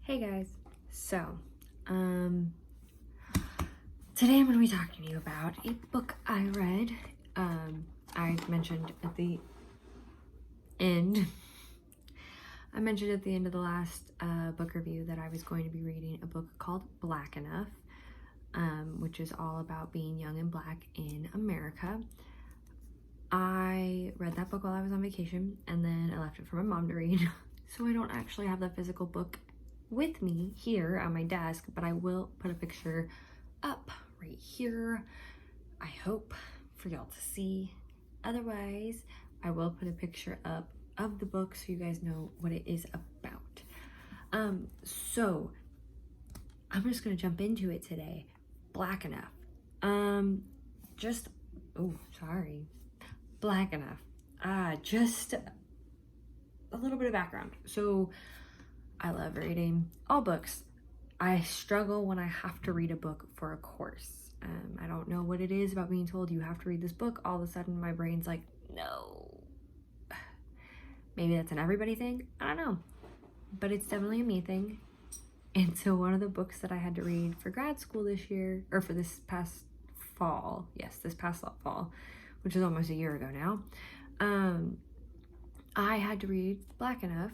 Hey guys, so today I'm going to be talking to you about a book I read. I mentioned at the end of the last book review that I was going to be reading a book called Black Enough, which is all about being young and black in America. I read that book while I was on vacation, and then I left it for my mom to read, so I don't actually have the physical book with me here on my desk, but I will put a picture up right here, I hope, for y'all to see. Otherwise, I will put a picture up of the book so you guys know what it is about. So I'm just gonna jump into it today. Black Enough. Black Enough. Just a little bit of background. So I love reading all books. I struggle when I have to read a book for a course. I don't know what it is about being told you have to read this book. All of a sudden my brain's like, no. Maybe that's an everybody thing. I don't know. But it's definitely a me thing. And so one of the books that I had to read for grad school this year, or for this past fall, which is almost a year ago now, I had to read Black Enough.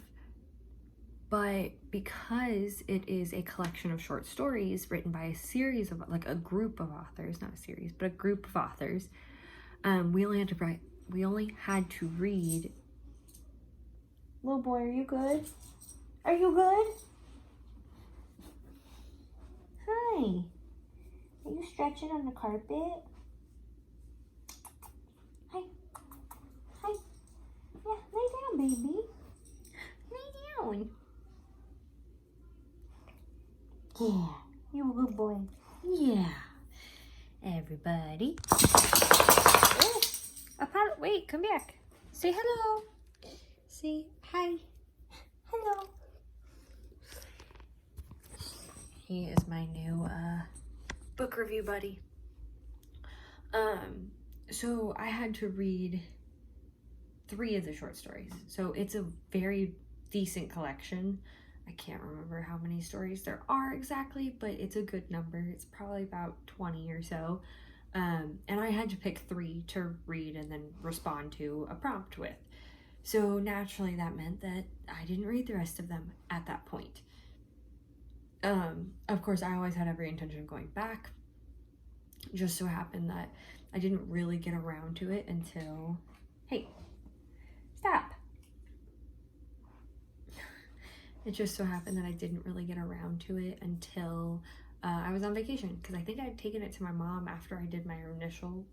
But because it is a collection of short stories written by a series of, like, a group of authors, not a series, but a group of authors, we only had to read. Little boy, are you good? Are you good? Hi. Are you stretching on the carpet? Hi. Hi. Yeah, lay down, baby. Lay down. Yeah, you a good boy. Yeah. Everybody. Oh, wait, come back. Say hello. Say hi. Hello. He is my new book review buddy. So I had to read 3 of the short stories. So it's a very decent collection. I can't remember how many stories there are exactly, but it's a good number. It's probably about 20 or so. And I had to pick 3 to read and then respond to a prompt with. So naturally that meant that I didn't read the rest of them at that point. Of course, I always had every intention of going back. Just so happened that I didn't really get around to it until... Hey, stop. It just so happened that I didn't really get around to it until I was on vacation, because I think I had taken it to my mom after I did my initial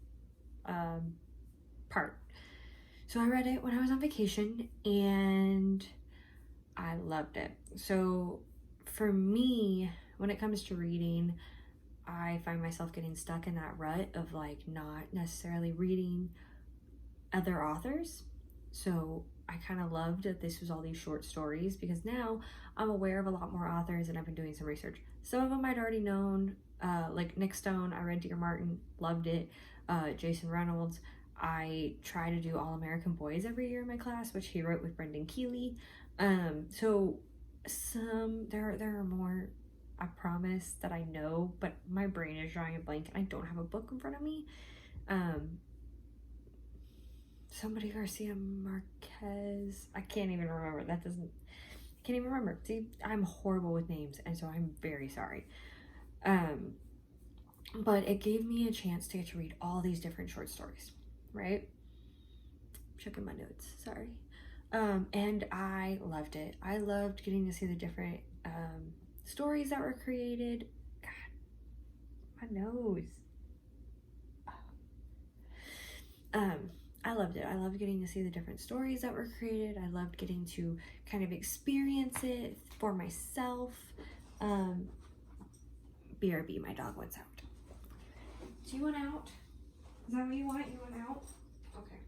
part. So I read it when I was on vacation and I loved it. So for me, when it comes to reading, I find myself getting stuck in that rut of, like, not necessarily reading other authors. So I kind of loved that this was all these short stories, because now I'm aware of a lot more authors and I've been doing some research. Some of them I'd already known, like Nick Stone. I read Dear Martin, loved it. Jason Reynolds. I try to do All American Boys every year in my class, which he wrote with Brendan Keeley. So there are more, I promise, that I know, but my brain is drawing a blank and I don't have a book in front of me. Somebody Garcia Marquez. I can't even remember. Can't even remember. See, I'm horrible with names, and so I'm very sorry. But it gave me a chance to get to read all these different short stories, right? Checking my notes, sorry. And I loved it. I loved getting to see the different stories that were created. God, my nose. I loved it. I loved getting to see the different stories that were created. I loved getting to kind of experience it for myself. BRB, my dog wants out. Do you want out? Is that what you want? You want out? Okay.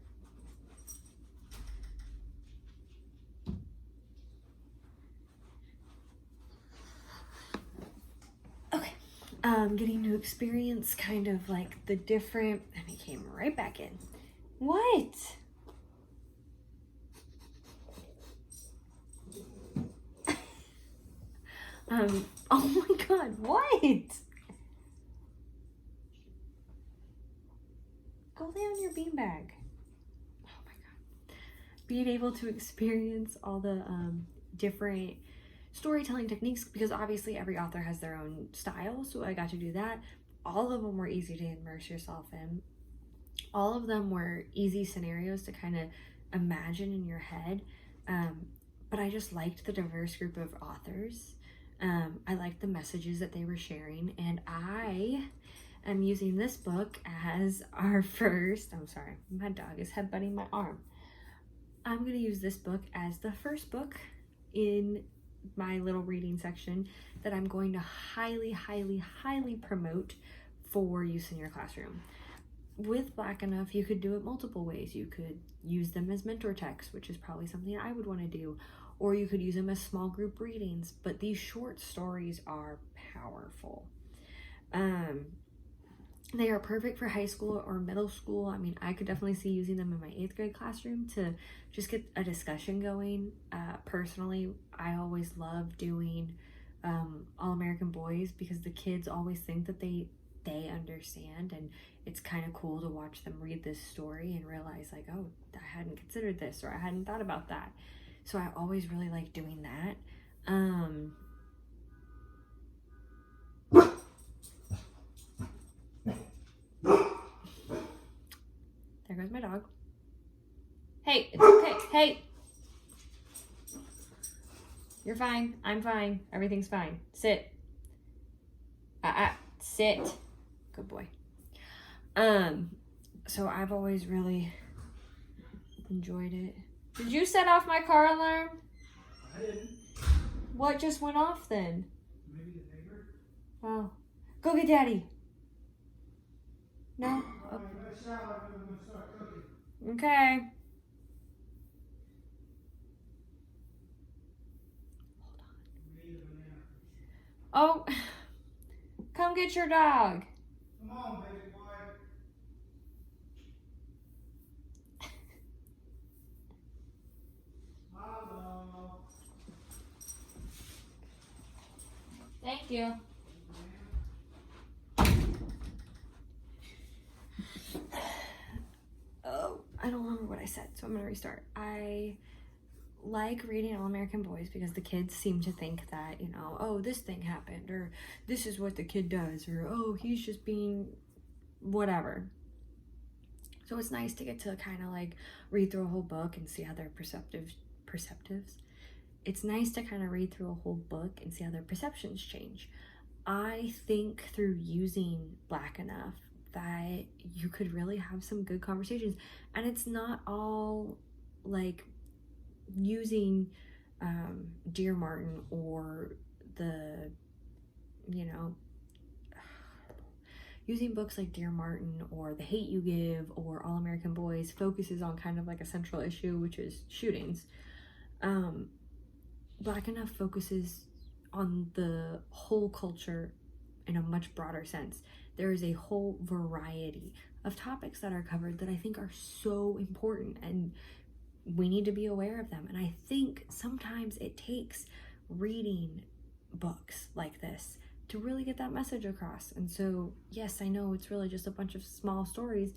Getting to experience kind of like the different, and he came right back in. What? Oh my god, what? Go lay on your beanbag. Oh my god. Being able to experience all the different storytelling techniques, because obviously every author has their own style, so I got to do that. All of them were easy to immerse yourself in. All of them were easy scenarios to kind of imagine in your head. But I just liked the diverse group of authors. I liked the messages that they were sharing, and I am using this book as our first. I'm sorry, my dog is headbutting my arm. I'm going to use this book as the first book in my little reading section that I'm going to highly, highly, highly promote for use in your classroom. With Black Enough, you could do it multiple ways. You could use them as mentor texts, which is probably something I would want to do, or you could use them as small group readings, but these short stories are powerful. They are perfect for high school or middle school. I mean, I could definitely see using them in my 8th grade classroom to just get a discussion going. Personally, I always love doing All American Boys because the kids always think that they understand, and it's kind of cool to watch them read this story and realize like, oh, I hadn't considered this, or I hadn't thought about that. So I always really like doing that. There goes my dog. Hey, it's okay. Hey, you're fine. I'm fine. Everything's fine. Sit. Sit. Good boy. So I've always really enjoyed it. Did you set off my car alarm? I didn't. What just went off then? Maybe the neighbor? Oh. Go get Daddy. No? I'm gonna shower and I'm gonna start cooking. Okay. We need a banana. Oh. Come get your dog. Come on, baby boy. Hello. Thank you. Oh, I don't remember what I said, so I'm gonna restart. I like reading All American Boys because the kids seem to think that, you know, oh, this thing happened, or this is what the kid does, or oh, he's just being whatever. So it's nice to get to kind of like read through a whole book and see how their perceptives. It's nice to kind of read through a whole book and see how their perceptions change. I think through using Black Enough that you could really have some good conversations, and it's not all like using Dear Martin or the, you know, using books like Dear Martin or The Hate U Give or All American Boys focuses on kind of like a central issue, which is shootings. Black Enough focuses on the whole culture in a much broader sense. There is a whole variety of topics that are covered that I think are so important, and we need to be aware of them. And I think sometimes it takes reading books like this to really get that message across. And so, yes, I know it's really just a bunch of small stories,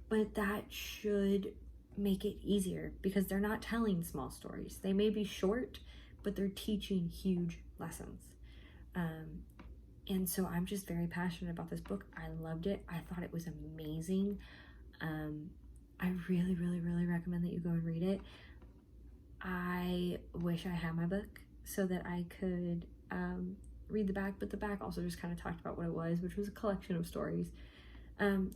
but that should make it easier because they're not telling small stories. They may be short, but they're teaching huge lessons. And so I'm just very passionate about this book. I loved it. I thought it was amazing. I really, really, really recommend that you go and read it. I wish I had my book so that I could read the back, but the back also just kind of talked about what it was, which was a collection of stories.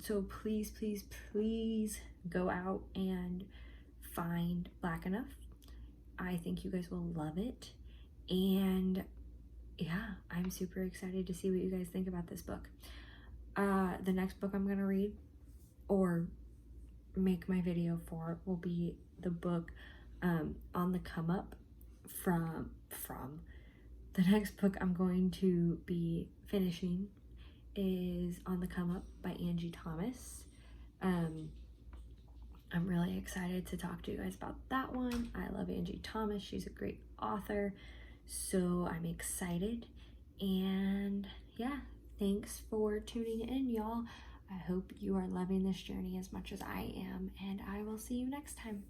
So please, please, please go out and find Black Enough. I think you guys will love it. And yeah, I'm super excited to see what you guys think about this book. The next book I'm going to read or make my video for will be the book On the Come Up from the next book I'm going to be finishing is On the Come Up by Angie Thomas. I'm really excited to talk to you guys about that one. I love Angie Thomas. She's a great author. So I'm excited, and yeah, thanks for tuning in, y'all. I hope you are loving this journey as much as I am, and I will see you next time.